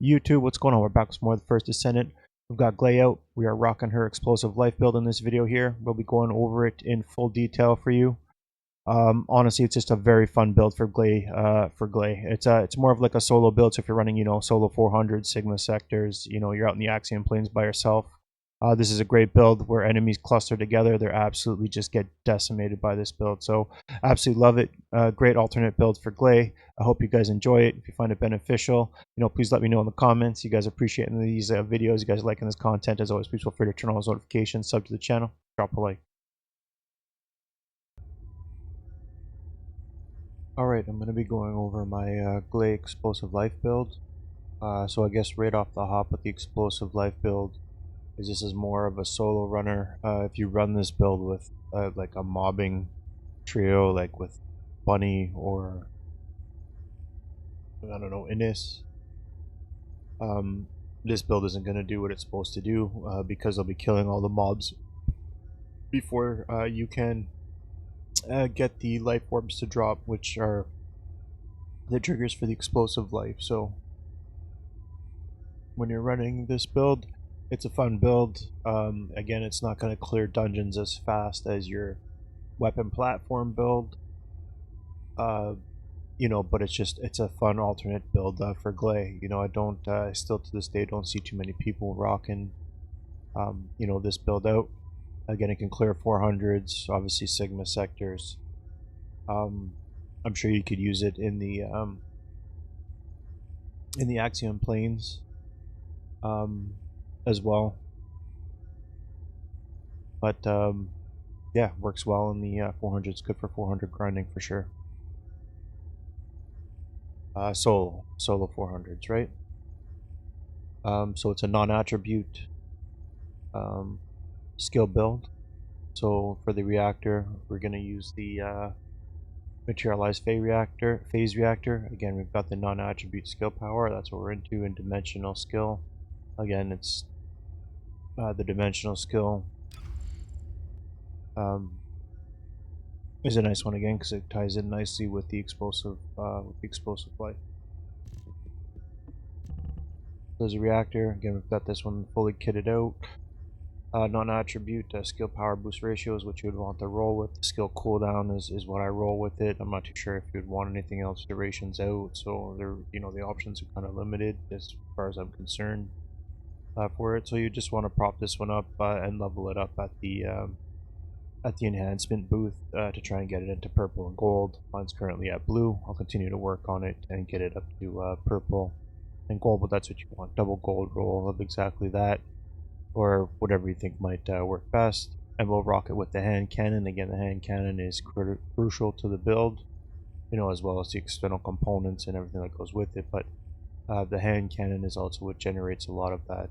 YouTube, what's going on? We're back with more of the First Descendant. We've got Gley out. We are rocking her Explosive Life build in this video here. We'll be going over it in full detail for you. Honestly, it's just a very fun build for Gley. It's more of like a solo build. So if you're running, solo 400 Sigma sectors, you're out in the Axiom plains by yourself. This is a great build where enemies cluster together. They're absolutely just get decimated by this build. So absolutely love it. Great alternate build for Gley. I hope you guys enjoy it. If you find it beneficial, please let me know in the comments. You guys appreciating these videos. You guys liking this content. As always, please feel free to turn on those notifications, sub to the channel, drop a like. Alright, I'm going to be going over my Gley Explosive Life build. So I guess right off the hop with the Explosive Life build, this is more of a solo runner. If you run this build with like a mobbing trio, like with Bunny or I don't know, Innis, this build isn't going to do what it's supposed to do because they'll be killing all the mobs before you can get the life orbs to drop, which are the triggers for the Explosive Life. So when you're running this build, it's a fun build. Again, it's not going to clear dungeons as fast as your weapon platform build. But it's a fun alternate build for Gley. I still to this day don't see too many people rocking, this build out. Again, it can clear 400s, obviously Sigma sectors. I'm sure you could use it in the Axiom plains. As well, but yeah, works well in the 400s. Good for 400 grinding for sure. Solo 400s, right? So it's a non-attribute skill build. So for the reactor, we're going to use the materialized phase reactor. Again, we've got the non-attribute skill power. That's what we're into in dimensional skill. Again, it's the dimensional skill is a nice one again because it ties in nicely with the explosive life. There's a reactor. Again, we've got this one fully kitted out. Non-attribute skill power boost ratio is what you would want to roll with. The skill cooldown is what I roll with it. I'm not too sure if you'd want anything else. Durations out, so the options are kind of limited as far as I'm concerned. For it, so you just want to prop this one up and level it up at the enhancement booth to try and get it into purple and gold. Mine's currently at blue. I'll continue to work on it and get it up to purple and gold, but that's what you want. Double gold roll of exactly that, or whatever you think might work best. And we'll rock it with the hand cannon. Again, the hand cannon is crucial to the build, as well as the external components and everything that goes with it. But the hand cannon is also what generates a lot of that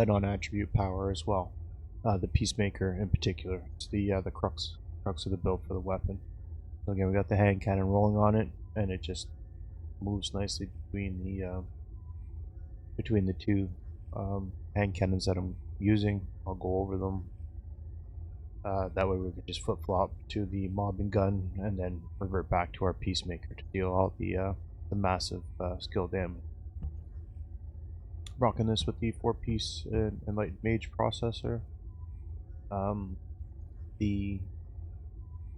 non-attribute power as well. The Peacemaker in particular, it's the crux of the build for the weapon. So again, we got the hand cannon rolling on it, and it just moves nicely between the two hand cannons that I'm using. I'll go over them. That way we can just flip-flop to the mobbing gun and then revert back to our Peacemaker to deal all the massive skill damage. Rocking this with the 4-piece Enlightened Mage processor.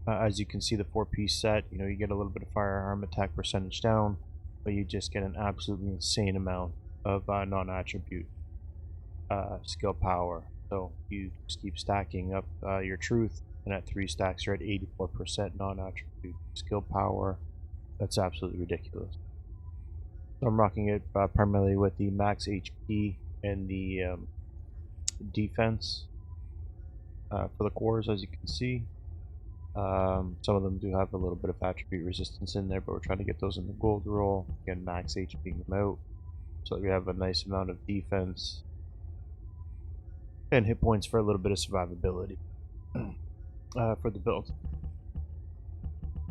As you can see, the 4-piece set, you get a little bit of firearm attack percentage down, but you just get an absolutely insane amount of non-attribute skill power. So you just keep stacking up your truth, and at 3 stacks you're at 84% non-attribute skill power. That's absolutely ridiculous. So I'm rocking it primarily with the max HP and the defense for the cores, as you can see. Some of them do have a little bit of attribute resistance in there, but we're trying to get those in the gold roll. Again, max HP them out, so that we have a nice amount of defense and hit points for a little bit of survivability for the build.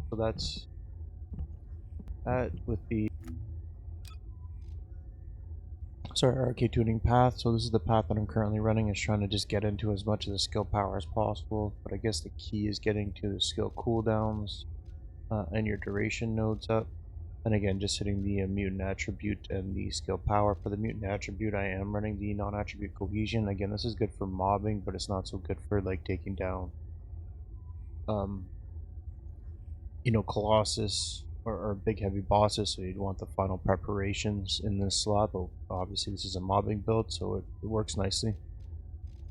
So that's that with the Arche tuning path. So this is the path that I'm currently running. Is trying to just get into as much of the skill power as possible, but I guess the key is getting to the skill cooldowns and your duration nodes up. And again, just hitting the mutant attribute and the skill power. For the mutant attribute, I am running the non-attribute cohesion. Again, this is good for mobbing, but it's not so good for like taking down, Colossus or big heavy bosses. So you'd want the final preparations in this slot. But obviously, this is a mobbing build, so it works nicely.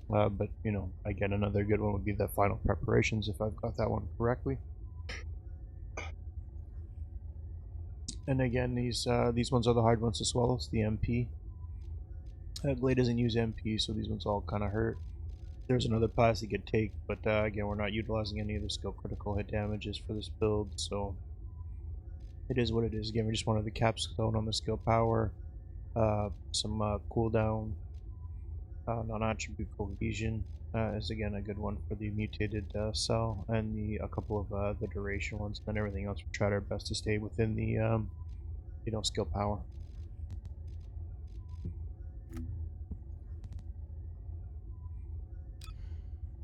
But again, another good one would be the final preparations if I've got that one correctly. And again, these ones are the hard ones to swallow. It's the MP. Gley doesn't use MP, so these ones all kind of hurt. There's another pass you could take, but again, we're not utilizing any of the skill critical hit damages for this build, so it is what it is. Again, we just wanted the capstone on the skill power, some cooldown, non-attribute cohesion is again a good one for the mutated cell, and a couple of the duration ones. And everything else, we tried our best to stay within the skill power.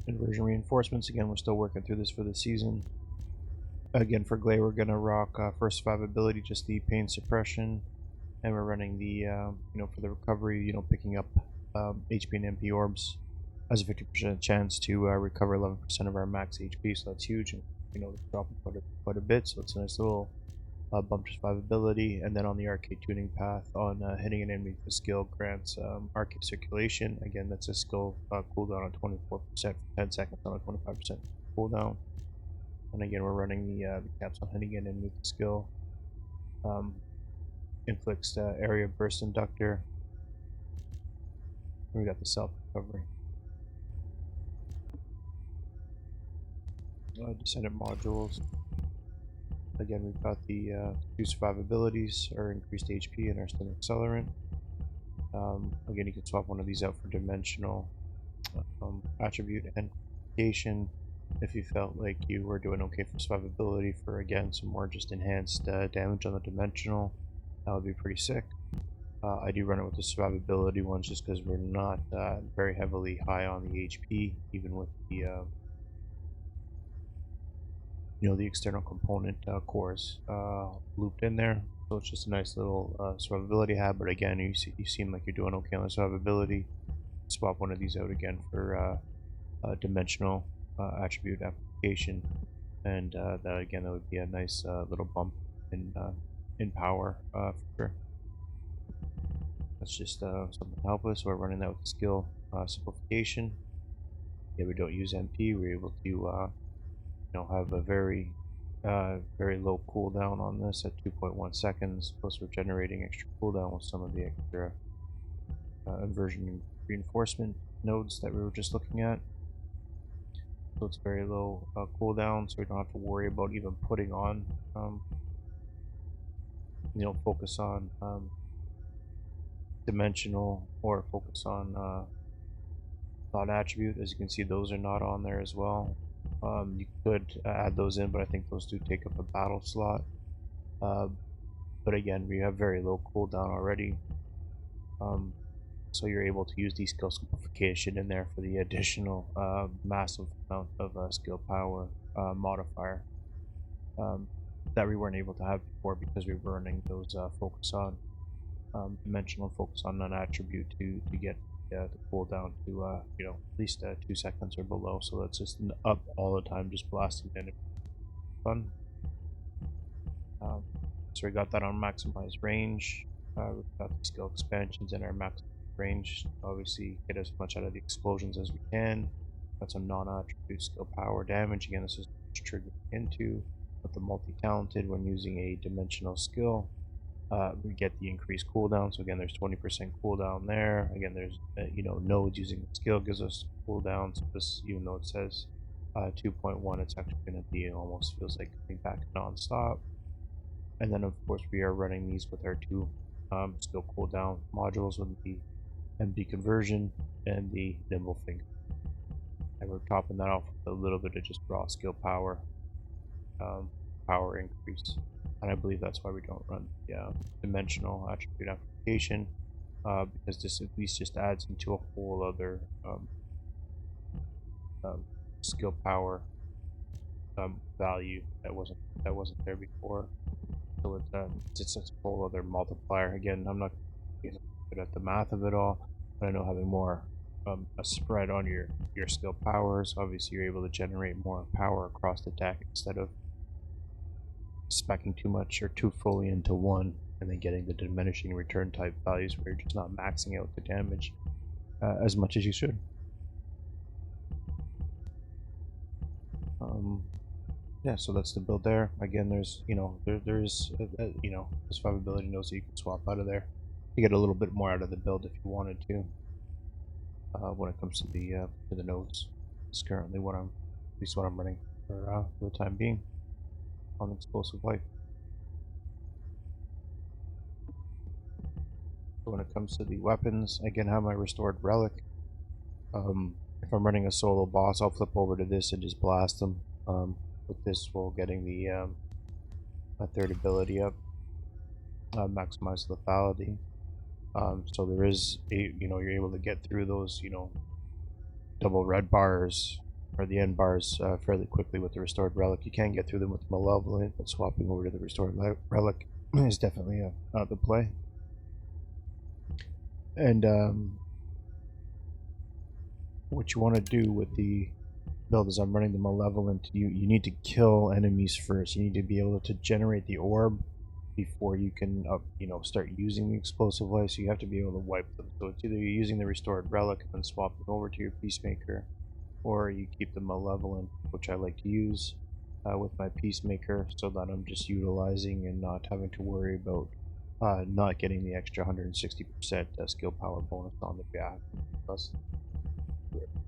Inversion reinforcements, again, we're still working through this for the season. Again, for Gley, we're going to rock first survivability, just the pain suppression, and we're running the, for the recovery, picking up HP and MP orbs has a 50% chance to recover 11% of our max HP, so that's huge. And, it's dropping quite a bit, so it's a nice little bump to survivability. And then on the Arche tuning path, on hitting an enemy with a skill grants Arche circulation. Again, that's a skill cooldown on 24% for 10 seconds on a 25% cooldown. And again, we're running the caps on hitting an enemy with the skill. Inflicts area burst inductor. And we got the self recovery. Descendant modules. Again, we've got the two survivabilities, our increased HP, and our stun accelerant. Again, you can swap one of these out for dimensional attribute and qualification if you felt like you were doing okay for survivability. For again, some more just enhanced damage on the dimensional, that would be pretty sick. I do run it with the survivability ones just because we're not very heavily high on the HP, even with the the external component cores looped in there. So it's just a nice little survivability hab. But again, you seem like you're doing okay on the survivability. Swap one of these out again for dimensional attribute application, and that would be a nice little bump in power for sure. That's just something to help us. We're running that with the skill simplification. Yeah, we don't use MP. We're able to have a very low cooldown on this at 2.1 seconds. Plus, we're generating extra cooldown with some of the extra inversion reinforcement nodes that we were just looking at. So it's very low cooldown, so we don't have to worry about even putting on, focus on dimensional or focus on non-attribute. As you can see, those are not on there as well. You could add those in, but I think those do take up a battle slot. But again, we have very low cooldown already. So you're able to use the skill simplification in there for the additional massive amount of skill power modifier that we weren't able to have before because we were running those focus on dimensional, focus on non-attribute to get the cooldown to at least 2 seconds or below. So that's just up all the time, just blasting in. Fun. So we got that on maximize range. We've got the skill expansions in our max range. Obviously, get as much out of the explosions as we can. Got some non-attribute skill power damage. Again, this is triggered into with the multi-talented when using a dimensional skill. We get the increased cooldown. So again, there's 20% cooldown there. Again, there's nodes using the skill gives us cooldown. So this, even though it says 2.1, it's actually going to be, it almost feels like coming back non-stop. And then of course we are running these with our two skill cooldown modules with the MP conversion and the nimble finger. And we're topping that off with a little bit of just raw skill power, power increase. And I believe that's why we don't run the dimensional attribute application, because this at least just adds into a whole other skill power value that wasn't there before. So it's a whole other multiplier. Again, I'm not good at the math of it all, but I know having more a spread on your skill powers, obviously you're able to generate more power across the deck instead of speccing too much or too fully into one and then getting the diminishing return type values where you're just not maxing out the damage as much as you should. Yeah, so that's the build there. Again, there's there's this 5 ability nodes that you can swap out of there. You get a little bit more out of the build if you wanted to. When it comes to the nodes, it's currently at least what I'm running for the time being on Explosive Life. So when it comes to the weapons, again, I have my restored Relic. If I'm running a solo boss, I'll flip over to this and just blast them. With this, while getting the my third ability up, maximize lethality. So there is you're able to get through those double red bars or the end bars fairly quickly with the restored Relic. You can get through them with Malevolent, but swapping over to the restored Relic is definitely the play. And what you want to do with the build is I'm running the Malevolent. You need to kill enemies first. You need to be able to generate the orb before you can start using the Explosive Life. So you have to be able to wipe them. So it's either you're using the restored Relic and then swap it over to your Peacemaker, or you keep the Malevolent, which I like to use with my Peacemaker, so that I'm just utilizing and not having to worry about not getting the extra 160% skill power bonus on the back. Plus,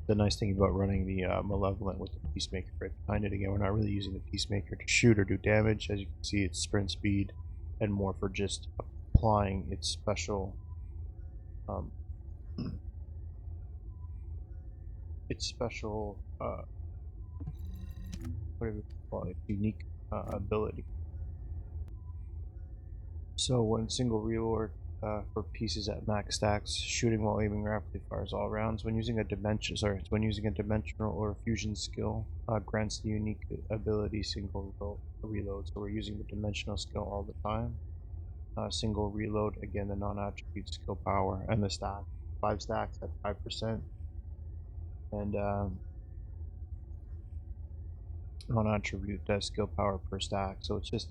the nice thing about running the Malevolent with the Peacemaker right behind it, again, we're not really using the Peacemaker to shoot or do damage. As you can see, it's sprint speed and more for just applying its special what do we call it, unique ability. So when single reload for pieces at max stacks, shooting while aiming rapidly fires all rounds. When using a dimensional or fusion skill, grants the unique ability single reload. So we're using the dimensional skill all the time. Single reload, again, the non-attribute skill power, and the stack. 5 stacks at 5%. And non-attribute skill power per stack. So it's just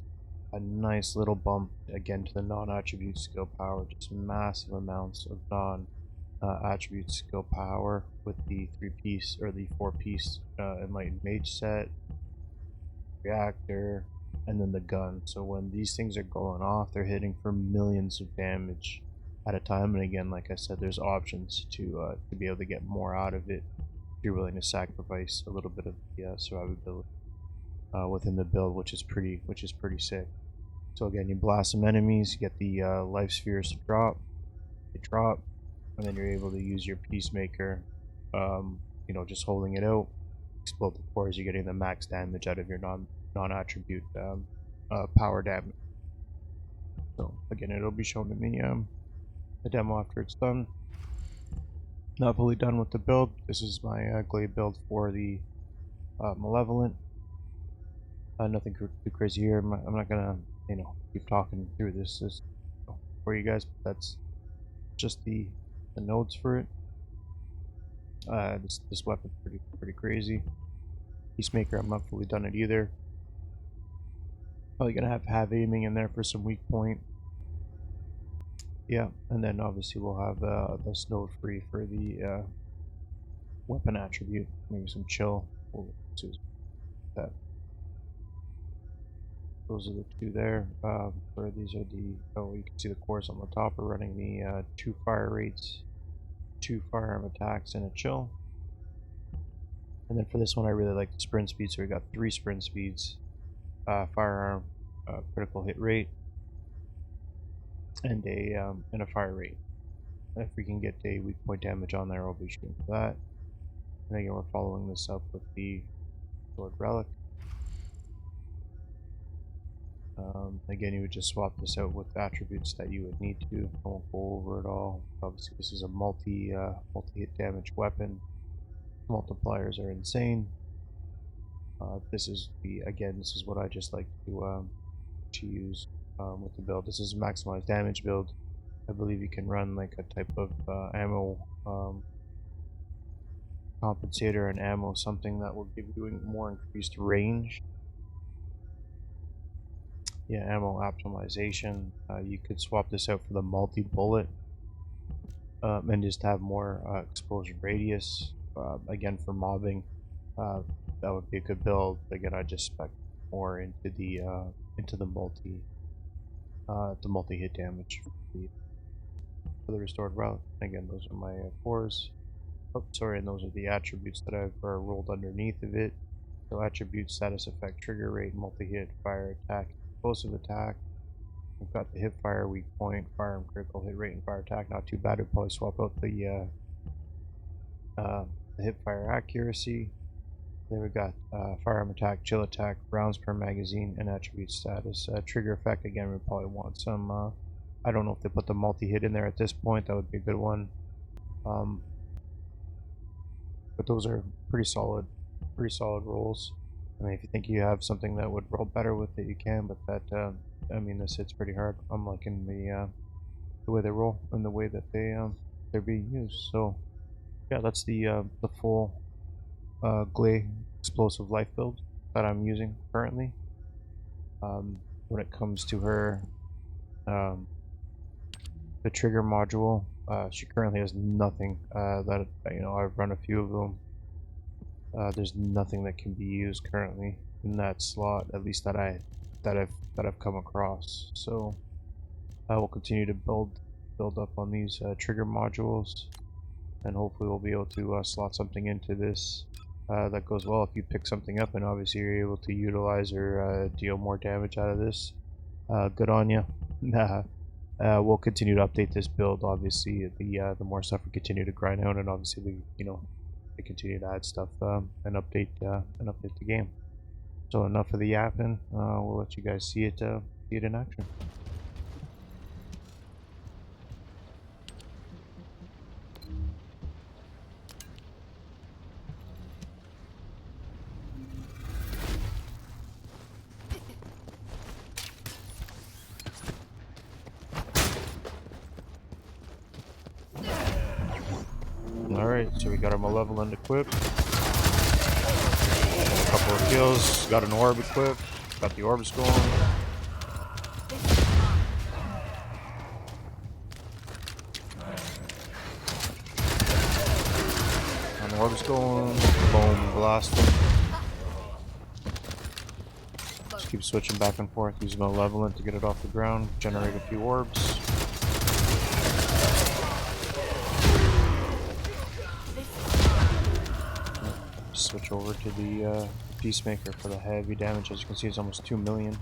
a nice little bump again to the non-attribute skill power, just massive amounts of non-attribute skill power with the 3-piece or the 4-piece Enlightened Mage set, Reactor, and then the gun. So when these things are going off, they're hitting for millions of damage at a time. And again, like I said, there's options to be able to get more out of it if you're willing to sacrifice a little bit of the survivability within the build, which is pretty sick. So again, you blast some enemies, you get the life spheres to drop, they drop, and then you're able to use your Peacemaker, just holding it out, explode the cores. You're getting the max damage out of your non-attribute power damage. So again, it'll be shown in the demo after it's done. Not fully done with the build. This is my Gley build for the Malevolent. Nothing too crazy here. I'm not gonna keep talking through this for you guys, but that's just the nodes for it. This weapon's pretty crazy. Peacemaker, I'm not fully done it either. Probably gonna have aiming in there for some weak point. Yeah, and then obviously we'll have this node free for the weapon attribute. Maybe some chill. We'll see that. Those are the two there. Where these are you can see the cores on the top are running the 2 fire rates, 2 firearm attacks, and a chill. And then for this one, I really like the sprint speed, so we got 3 sprint speeds, firearm, critical hit rate, and a fire rate. And if we can get a weak point damage on there, we'll be shooting for that. And again, we're following this up with the Sword Relic. Again, you would just swap this out with attributes that you would need to. I won't go over it all. Obviously, this is a multi-hit damage weapon. Multipliers are insane. This is what I just like to use with the build. This is a maximized damage build. I believe you can run like a type of ammo compensator and ammo something that will give you more increased range. Yeah, ammo optimization. You could swap this out for the multi-bullet and just have more explosion radius. Again, for mobbing, that would be a good build. Again, I just spec more into the multi-hit damage for the restored route. Again, those are my cores. Oh, sorry, and those are the attributes that I've rolled underneath of it. So attribute, status effect, trigger rate, multi-hit, fire attack, explosive attack. We've got the hip fire, weak point, firearm critical hit rate, and fire attack. Not too bad. We'll probably swap out the hip fire accuracy. Then we've got firearm attack, chill attack, rounds per magazine, and attribute status. Trigger effect, again, we probably want some. I don't know if they put the multi-hit in there at this point. That would be a good one. But those are pretty solid rolls. I mean, if you think you have something that would roll better with it, you can. But that, I mean, this hits pretty hard. I'm liking the way they roll and the way that they're being used. So, yeah, that's the full Gley Explosive Life build that I'm using currently. When it comes to her, the trigger module, she currently has nothing. That I've run a few of them. There's nothing that can be used currently in that slot, at least that I've come across. So I will continue to build up on these trigger modules, and hopefully we'll be able to slot something into this that goes well. If you pick something up and obviously you're able to utilize or deal more damage out of this, good on you. We'll continue to update this build. Obviously, the more stuff we continue to grind out, and obviously we continue to add stuff and update the game. So enough of the yapping. We'll let you guys see it in action. Alright, so we got our Malevolent equipped. A couple of kills. Got an orb equipped. Got the orbs going. And the orbs going. Boom, blasting. Just keep switching back and forth. Use Malevolent to get it off the ground. Generate a few orbs. Switch over to the Peacemaker for the heavy damage. As you can see, it's almost 2 million.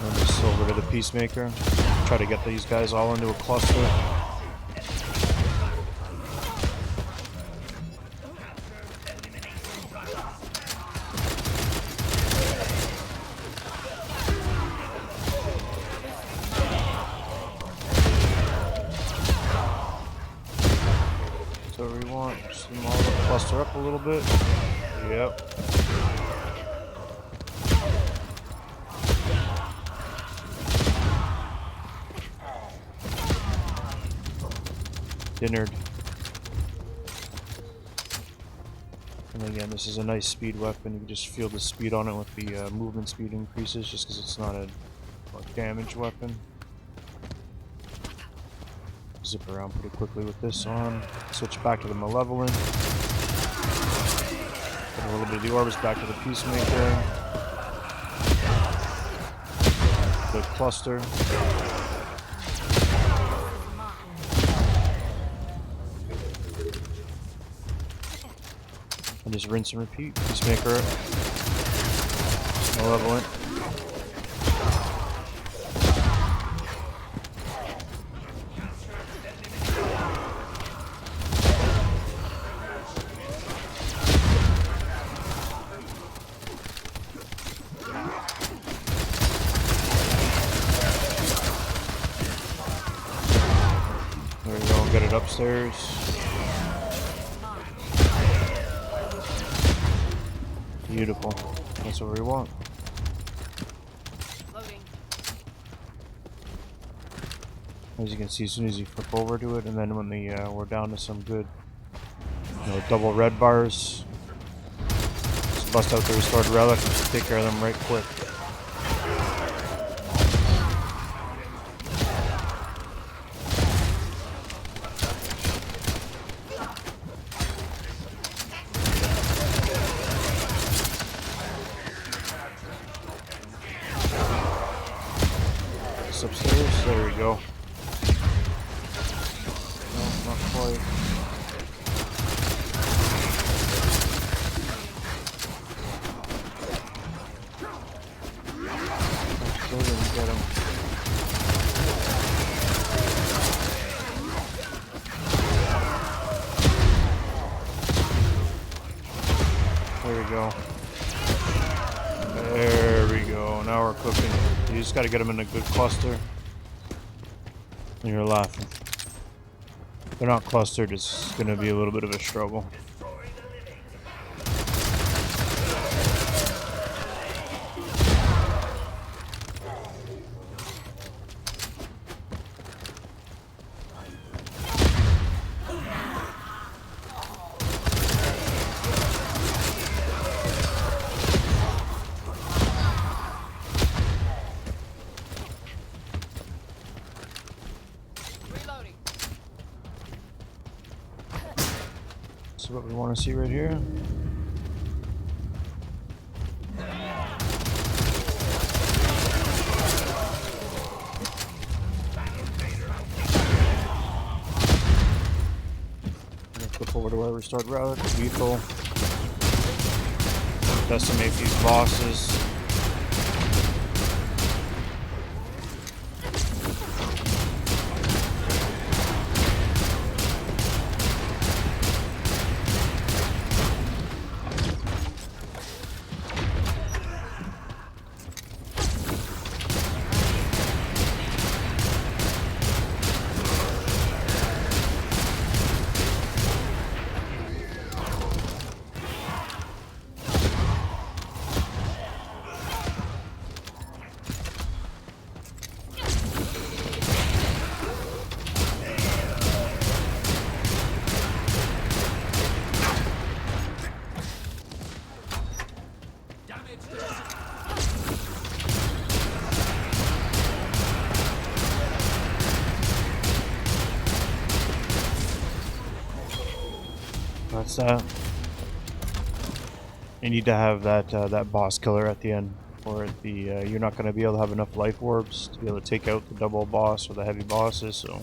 And just over to the Peacemaker. Try to get these guys all into a cluster. So we want some all to cluster up a little bit. Yep. Dinnered. And again, this is a nice speed weapon. You can just feel the speed on it with the movement speed increases, just because it's not a damage weapon. Zip around pretty quickly with this on. Switch back to the Malevolent. Put a little bit of the orbs back to the Peacemaker. The cluster. And just rinse and repeat. Peacemaker. Malevolent. There we go, get it upstairs. Beautiful. That's what we want. Loading. As you can see, as soon as you flip over to it, and then when we're down to some good, double red bars, just bust out the restored relic and just take care of them right quick. Upstairs, there we go. No, not quite. Still didn't get him. There we go. There we go. Now we're cooking. You just gotta get them in a good cluster. And you're laughing. If they're not clustered, it's gonna be a little bit of a struggle. What we want to see right here. Flip over to our restored relic. Lethal. Decimate these bosses. That's you need to have that boss killer at the end, or you're not going to be able to have enough life orbs to be able to take out the double boss or the heavy bosses. So,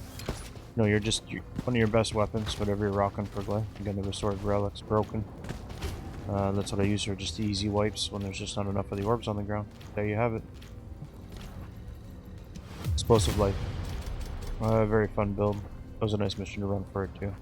you're one of your best weapons, whatever you're rocking for Gley. Again, the restored relic's broken. That's what I use for just easy wipes when there's just not enough of the orbs on the ground. There you have it. Explosive Life. Very fun build. That was a nice mission to run for it too.